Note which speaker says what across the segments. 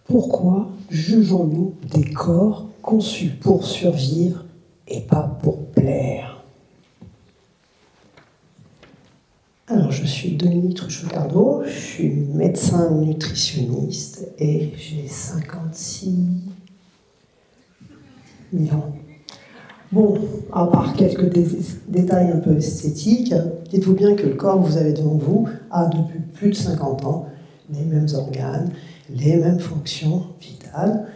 Speaker 1: Pourquoi jugeons-nous des corps conçus pour survivre et pas pour plaire? Alors, je suis Dominique Truchot-Cardot, je suis médecin nutritionniste et j'ai 56 000 ans. Bon, à part quelques détails un peu esthétiques, dites-vous bien que le corps que vous avez devant vous a depuis plus de 50 ans les mêmes organes, les mêmes fonctions vitales,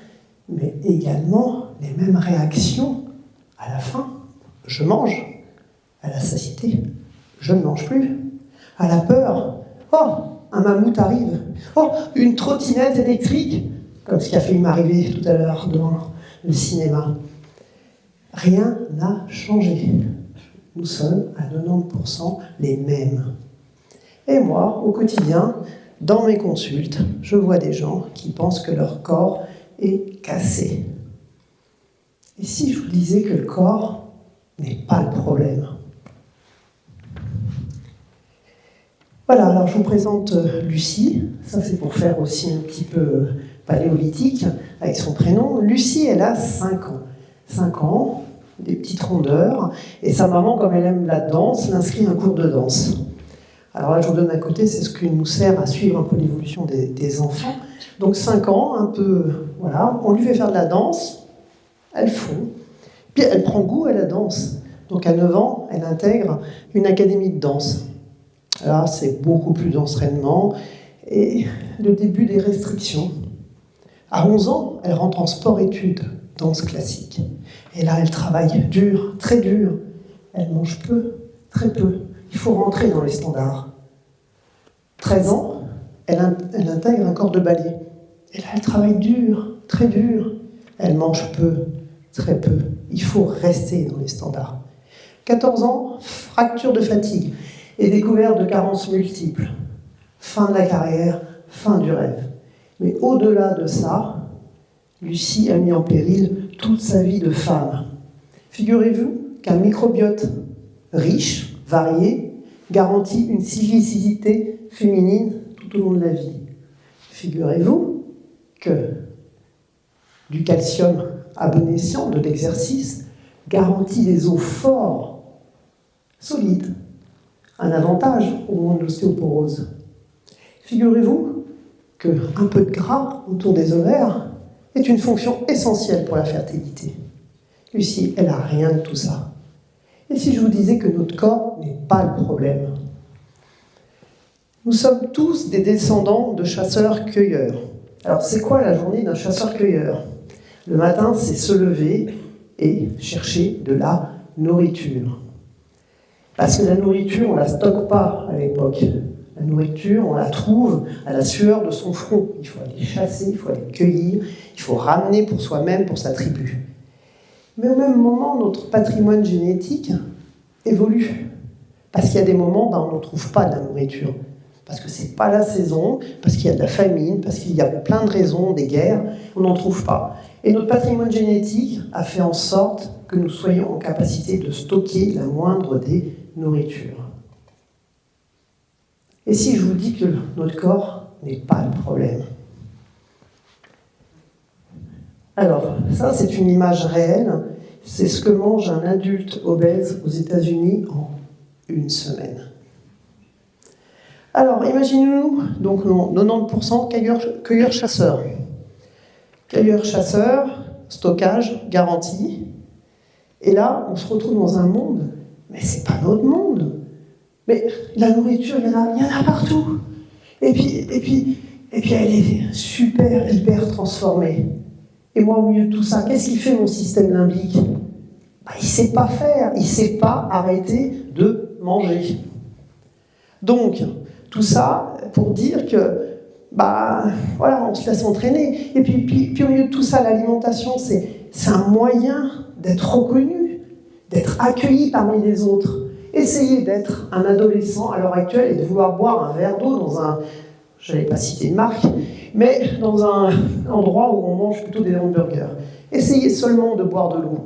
Speaker 1: mais également les mêmes réactions à la faim. Je mange. À la satiété, je ne mange plus. À la peur, oh, un mammouth arrive. Oh, une trottinette électrique, comme ce qui a failli m'arriver tout à l'heure devant le cinéma. Rien n'a changé. Nous sommes à 90% les mêmes. Et moi, au quotidien, dans mes consultes, je vois des gens qui pensent que leur corps est cassé. Et si je vous disais que le corps n'est pas le problème? Voilà, alors je vous présente Lucie. Ça, c'est pour faire aussi un petit peu paléolithique avec son prénom. Lucie, elle a 5 ans. 5 ans, des petites rondeurs. Et sa maman, comme elle aime la danse, l'inscrit à un cours de danse. Alors là, je vous donne à côté, c'est ce qui nous sert à suivre un peu l'évolution des enfants. Donc 5 ans, un peu, voilà, on lui fait faire de la danse, elle fond. Puis elle prend goût à la danse. Donc à 9 ans, elle intègre une académie de danse. Là, c'est beaucoup plus d'entraînement et le début des restrictions. À 11 ans, elle rentre en sport-études, danse classique. Et là, elle travaille dur, très dur. Elle mange peu, très peu. Il faut rentrer dans les standards. 13 ans, elle intègre un corps de ballet. Et là, elle travaille dur, très dur. Elle mange peu, très peu. Il faut rester dans les standards. 14 ans, fracture de fatigue et découverte de carences multiples. Fin de la carrière, fin du rêve. Mais au-delà de ça, Lucie a mis en péril toute sa vie de femme. Figurez-vous qu'un microbiote riche, varié, garantit une cyclicité féminine tout au long de la vie. Figurez-vous que du calcium abonescent, de l'exercice, garantit des os forts, solides. Un avantage au moment de l'ostéoporose. Figurez-vous qu'un peu de gras autour des ovaires est une fonction essentielle pour la fertilité. Lucie, elle n'a rien de tout ça. Et si je vous disais que notre corps n'est pas le problème? Nous sommes tous des descendants de chasseurs-cueilleurs. Alors, c'est quoi la journée d'un chasseur-cueilleur? Le matin, c'est se lever et chercher de la nourriture. Parce que la nourriture, on ne la stocke pas à l'époque. La nourriture, on la trouve à la sueur de son front. Il faut aller chasser, il faut aller cueillir, il faut ramener pour soi-même, pour sa tribu. Mais au même moment, notre patrimoine génétique évolue. Parce qu'il y a des moments où on ne trouve pas de la nourriture. Parce que ce n'est pas la saison, parce qu'il y a de la famine, parce qu'il y a plein de raisons, des guerres, on n'en trouve pas. Et notre patrimoine génétique a fait en sorte que nous soyons en capacité de stocker la moindre des nourritures. Et si je vous dis que notre corps n'est pas le problème? Alors, ça, c'est une image réelle. C'est ce que mange un adulte obèse aux États-Unis en une semaine. Alors, imaginez-nous, donc 90% cueilleurs-chasseurs. Cueilleurs-chasseurs, stockage garanti. Et là, on se retrouve dans un monde, mais c'est pas notre monde. Mais la nourriture, il y en a partout. Et puis, elle est super, hyper transformée. Et moi, au milieu de tout ça, qu'est-ce qu'il fait mon système limbique? Il ne sait pas faire, il ne sait pas arrêter de manger. Donc, tout ça pour dire que, voilà, on se laisse entraîner. Et puis au milieu de tout ça, l'alimentation, c'est un moyen d'être reconnu, d'être accueilli parmi les autres. Essayez d'être un adolescent à l'heure actuelle et de vouloir boire un verre d'eau dans un, je n'allais pas citer une marque, mais dans un endroit où on mange plutôt des hamburgers. Essayez seulement de boire de l'eau.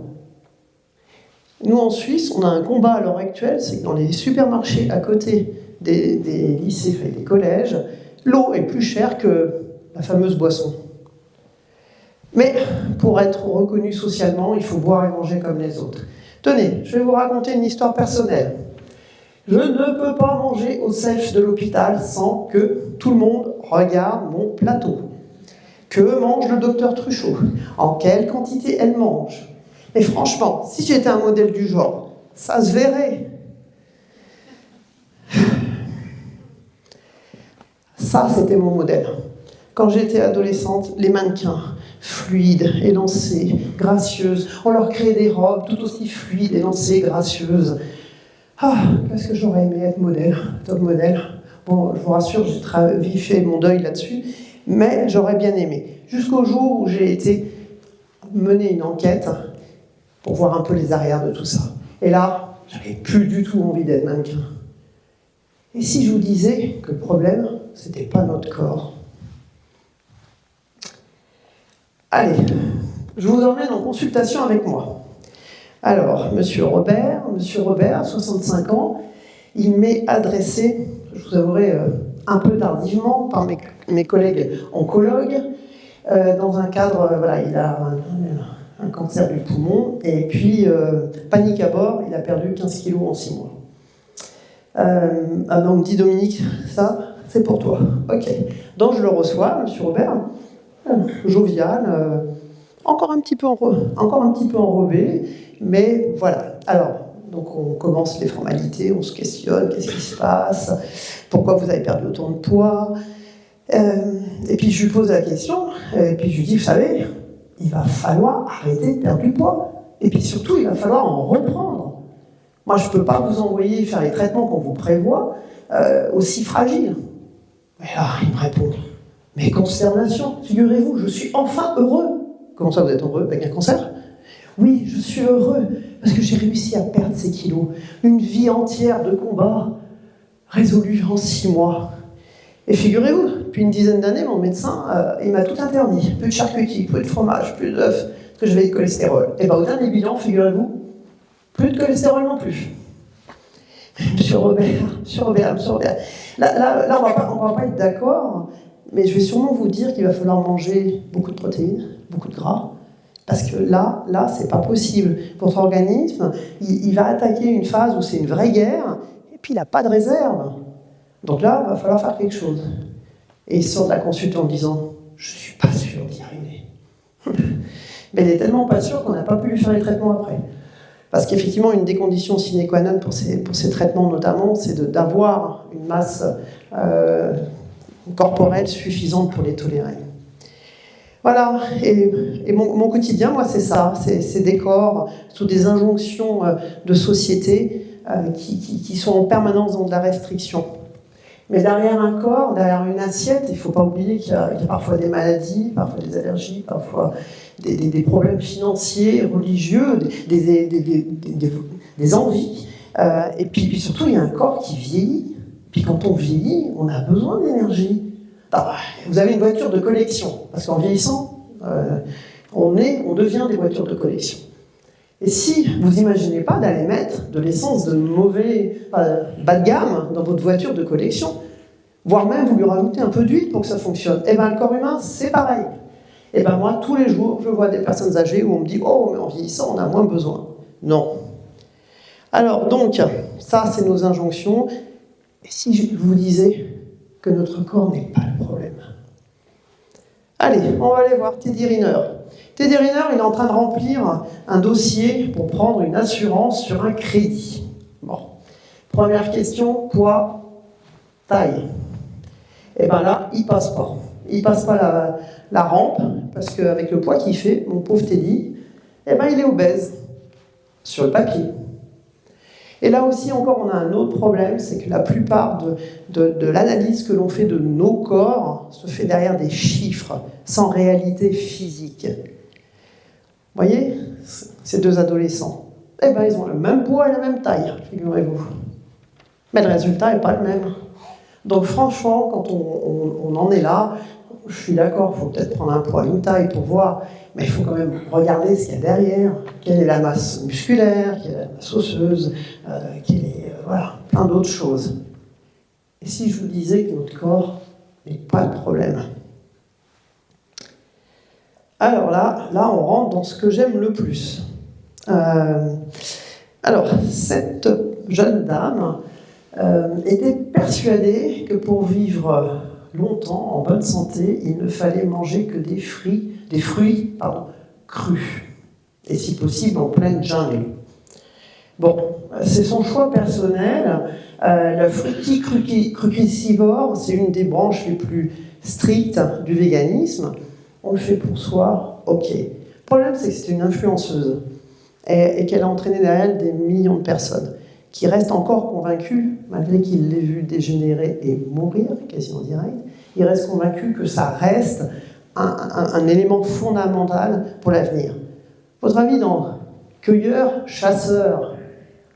Speaker 1: Nous, en Suisse, on a un combat à l'heure actuelle, c'est que dans les supermarchés à côté des lycées, des collèges, l'eau est plus chère que la fameuse boisson. Mais pour être reconnu socialement, il faut boire et manger comme les autres. Tenez, je vais vous raconter une histoire personnelle. Je ne peux pas manger au self de l'hôpital sans que tout le monde regarde mon plateau. Que mange le docteur Truchot? En quelle quantité elle mange? Mais franchement, si j'étais un modèle du genre, ça se verrait. Ça, c'était mon modèle. Quand j'étais adolescente, les mannequins, fluides, élancés, gracieuses, on leur créait des robes tout aussi fluides, élancées, gracieuses. Ah, qu'est-ce que j'aurais aimé être modèle, top modèle. Bon, je vous rassure, j'ai fait mon deuil là-dessus, mais j'aurais bien aimé. Jusqu'au jour où j'ai été mener une enquête pour voir un peu les arrières de tout ça. Et là, j'avais plus du tout envie d'être mannequin. Et si je vous disais que le problème, c'était pas notre corps? Allez, je vous emmène en consultation avec moi. Alors, Monsieur Robert, 65 ans, il m'est adressé, je vous avouerai un peu tardivement, par mes collègues oncologues, dans un cadre, voilà, il a un cancer du poumon, et puis, panique à bord, il a perdu 15 kilos en 6 mois. On me dit, Dominique, ça, c'est pour toi. Ok. Donc je le reçois, Monsieur Robert, jovial, encore un petit peu enrobé, mais voilà. Alors, donc on commence les formalités, on se questionne, qu'est-ce qui se passe, pourquoi vous avez perdu autant de poids, et puis je lui pose la question, et puis je lui dis, vous savez, il va falloir arrêter de perdre du poids, et puis surtout, il va falloir en reprendre. Moi, je ne peux pas vous envoyer faire les traitements qu'on vous prévoit aussi fragiles. Et là, il me répond, mais consternation, figurez-vous, je suis enfin heureux. Comment ça, vous êtes heureux avec un cancer? Oui, je suis heureux, parce que j'ai réussi à perdre ces kilos. Une vie entière de combat, résolue en 6 mois. Et figurez-vous, depuis une dizaine d'années, mon médecin, il m'a tout interdit. Plus de charcuterie, plus de fromage, plus d'œufs, parce que j'avais du cholestérol. Et bien, au dernier bilan, figurez-vous, plus de cholestérol non plus. Monsieur Robert. Là, on va pas être d'accord, mais je vais sûrement vous dire qu'il va falloir manger beaucoup de protéines, beaucoup de gras, parce que là, c'est pas possible. Votre organisme, il va attaquer une phase où c'est une vraie guerre, et puis il n'a pas de réserve. Donc là, il va falloir faire quelque chose. Et il sort de la consulte en disant, je suis pas sûr d'y arriver. Mais il est tellement pas sûr qu'on n'a pas pu lui faire les traitements après. Parce qu'effectivement, une des conditions sine qua non pour ces traitements notamment, c'est d'avoir une masse corporelle suffisante pour les tolérer. Voilà, et mon quotidien, moi, c'est ça, c'est des corps sous des injonctions de société qui sont en permanence dans de la restriction. Mais derrière un corps, derrière une assiette, il ne faut pas oublier qu'il y a parfois des maladies, parfois des allergies, parfois des problèmes financiers, religieux, des envies. Et puis surtout, il y a un corps qui vieillit. Puis quand on vieillit, on a besoin d'énergie. Alors, vous avez une voiture de collection, parce qu'en vieillissant, on devient des voitures de collection. Et si vous n'imaginez pas d'aller mettre de l'essence de bas de gamme dans votre voiture de collection, voire même vous lui rajoutez un peu d'huile pour que ça fonctionne, et bien le corps humain, c'est pareil. Et bien moi, tous les jours, je vois des personnes âgées où on me dit « Oh, mais en vieillissant, on a moins besoin. » Non. Alors donc, ça, c'est nos injonctions. Et si je vous disais que notre corps n'est pas le problème? Allez, on va aller voir Teddy Riner. Teddy Riner, il est en train de remplir un dossier pour prendre une assurance sur un crédit. Bon. Première question, poids, taille. Et bien là, il passe pas. Il passe pas la rampe, parce qu'avec le poids qu'il fait, mon pauvre Teddy, eh ben il est obèse, sur le papier. Et là aussi, encore, on a un autre problème, c'est que la plupart de l'analyse que l'on fait de nos corps se fait derrière des chiffres, sans réalité physique. Vous voyez, ces deux adolescents, eh ben, ils ont le même poids et la même taille, figurez-vous. Mais le résultat n'est pas le même. Donc franchement, quand on en est là, je suis d'accord, il faut peut-être prendre un poids, une taille pour voir, mais il faut quand même regarder ce qu'il y a derrière, quelle est la masse musculaire, quelle est la masse osseuse, voilà, plein d'autres choses. Et si je vous disais que notre corps n'est pas le problème? Alors là, on rentre dans ce que j'aime le plus. Alors, cette jeune dame était persuadée que pour vivre longtemps, en bonne santé, il ne fallait manger que des fruits crus, et si possible en pleine jungle. Bon, c'est son choix personnel. La fructicrucicivore, c'est une des branches les plus strictes du véganisme. On le fait pour soi, ok. Le problème, c'est que c'est une influenceuse et qu'elle a entraîné derrière elle des millions de personnes qui restent encore convaincus, malgré qu'ils l'aient vu dégénérer et mourir, quasi en direct, ils restent convaincus que ça reste un élément fondamental pour l'avenir. Votre avis, dans cueilleurs, chasseurs,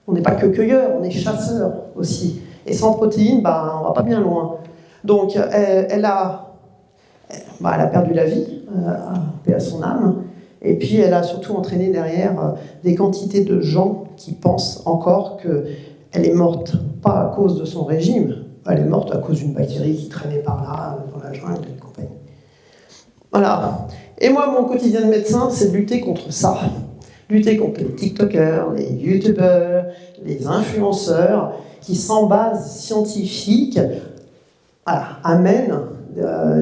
Speaker 1: on n'est pas que cueilleurs, on est chasseurs aussi. Et sans protéines, on ne va pas bien loin. Donc, elle a perdu la vie, paix à son âme. Et puis, elle a surtout entraîné derrière des quantités de gens qui pensent encore qu'elle est morte, pas à cause de son régime, elle est morte à cause d'une bactérie qui traînait par là, dans la jungle et compagnie. Voilà. Et moi, mon quotidien de médecin, c'est de lutter contre ça. Lutter contre les TikTokers, les YouTubeurs, les influenceurs qui, sans base scientifique, amènent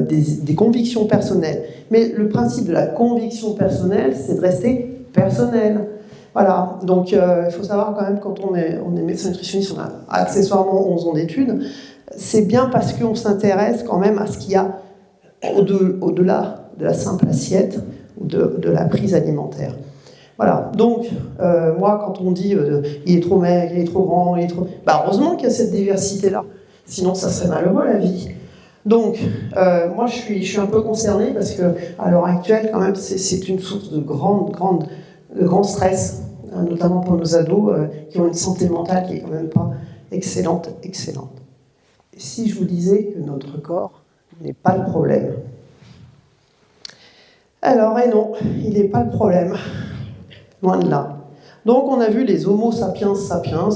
Speaker 1: des convictions personnelles. Mais le principe de la conviction personnelle, c'est de rester personnel. Voilà, donc il faut savoir quand même, quand on est médecin nutritionniste, on a accessoirement 11 ans d'études, c'est bien parce qu'on s'intéresse quand même à ce qu'il y a au-delà de la simple assiette ou de la prise alimentaire. Voilà, donc moi quand on dit il est trop maigre, il est trop grand, il est trop... heureusement qu'il y a cette diversité-là, sinon ça serait malheureux la vie. Donc moi je suis un peu concernée parce qu'à l'heure actuelle quand même c'est une source de grand stress, notamment pour nos ados qui ont une santé mentale qui est quand même pas excellente. Et si je vous disais que notre corps n'est pas le problème? Alors, et non, il n'est pas le problème. Loin de là. Donc, on a vu les Homo sapiens sapiens,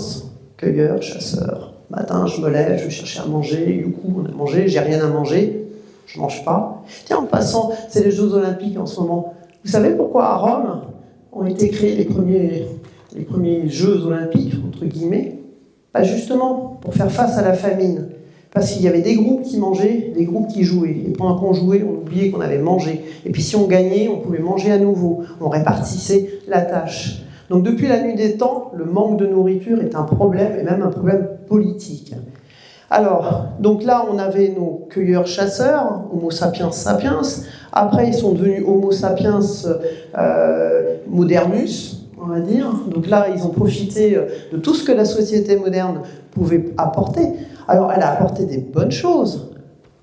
Speaker 1: cueilleurs, chasseurs. Matin, je me lève, je vais chercher à manger. Youhou, on a mangé, j'ai rien à manger. Je mange pas. Tiens, en passant, c'est les Jeux Olympiques en ce moment. Vous savez pourquoi à Rome ont été créés les premiers Jeux Olympiques, entre guillemets? Pas justement pour faire face à la famine. Parce qu'il y avait des groupes qui mangeaient, des groupes qui jouaient. Et pendant qu'on jouait, on oubliait qu'on avait mangé. Et puis si on gagnait, on pouvait manger à nouveau. On répartissait la tâche. Donc depuis la nuit des temps, le manque de nourriture est un problème, et même un problème politique. Alors, donc là, on avait nos cueilleurs-chasseurs, Homo sapiens sapiens. Après, ils sont devenus Homo sapiens modernus, on va dire. Donc là, ils ont profité de tout ce que la société moderne pouvait apporter. Alors, elle a apporté des bonnes choses.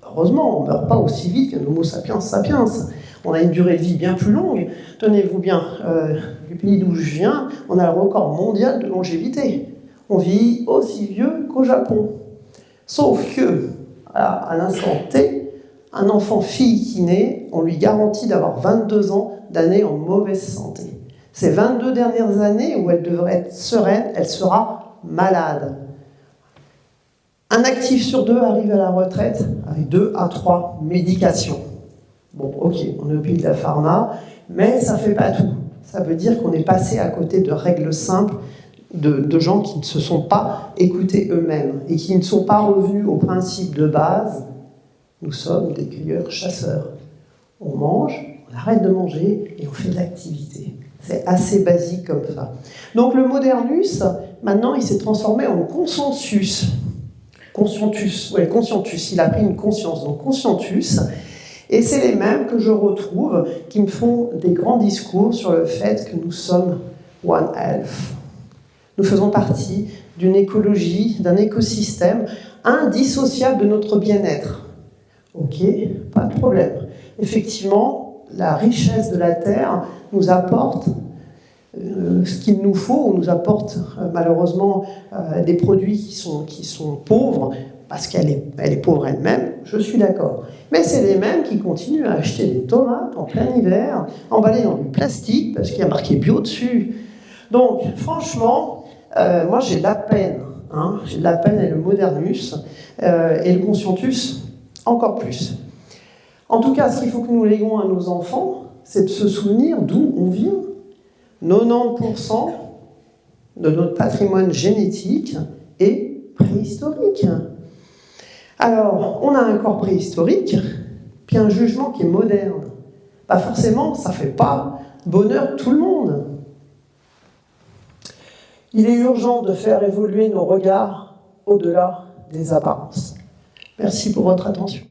Speaker 1: Heureusement, on ne meurt pas aussi vite qu'un Homo sapiens sapiens. On a une durée de vie bien plus longue. Tenez-vous bien, du pays d'où je viens, on a le record mondial de longévité. On vit aussi vieux qu'au Japon. Sauf que, à l'instant T, un enfant fille qui naît, on lui garantit d'avoir 22 ans d'années en mauvaise santé. Ces 22 dernières années où elle devrait être sereine, elle sera malade. Un actif sur deux arrive à la retraite avec 2 à 3 médications. Bon, ok, on est au pays de la pharma, mais ça ne fait pas tout. Ça veut dire qu'on est passé à côté de règles simples de gens qui ne se sont pas écoutés eux-mêmes et qui ne sont pas revenus au principe de base. Nous sommes des cueilleurs-chasseurs. On mange, on arrête de manger et on fait de l'activité. C'est assez basique comme ça. Donc le modernus, maintenant, il s'est transformé en conscientus. Conscientus, il a pris une conscience, donc conscientus. Et c'est les mêmes que je retrouve qui me font des grands discours sur le fait que nous sommes One Health. Nous faisons partie d'une écologie, d'un écosystème indissociable de notre bien-être. Ok, pas de problème. Effectivement, la richesse de la Terre nous apporte ce qu'il nous faut, ou nous apporte malheureusement des produits qui sont pauvres, parce qu'elle est pauvre elle-même, je suis d'accord. Mais c'est les mêmes qui continuent à acheter des tomates en plein hiver, emballées dans du plastique, parce qu'il y a marqué bio dessus. Donc, franchement, moi j'ai de la peine. J'ai de la peine avec le modernus, et le conscientus encore plus. En tout cas, ce qu'il faut que nous léguons à nos enfants, c'est de se souvenir d'où on vient. 90% de notre patrimoine génétique est préhistorique. Alors, on a un corps préhistorique, puis un jugement qui est moderne. Pas forcément, ça ne fait pas bonheur tout le monde. Il est urgent de faire évoluer nos regards au-delà des apparences. Merci pour votre attention.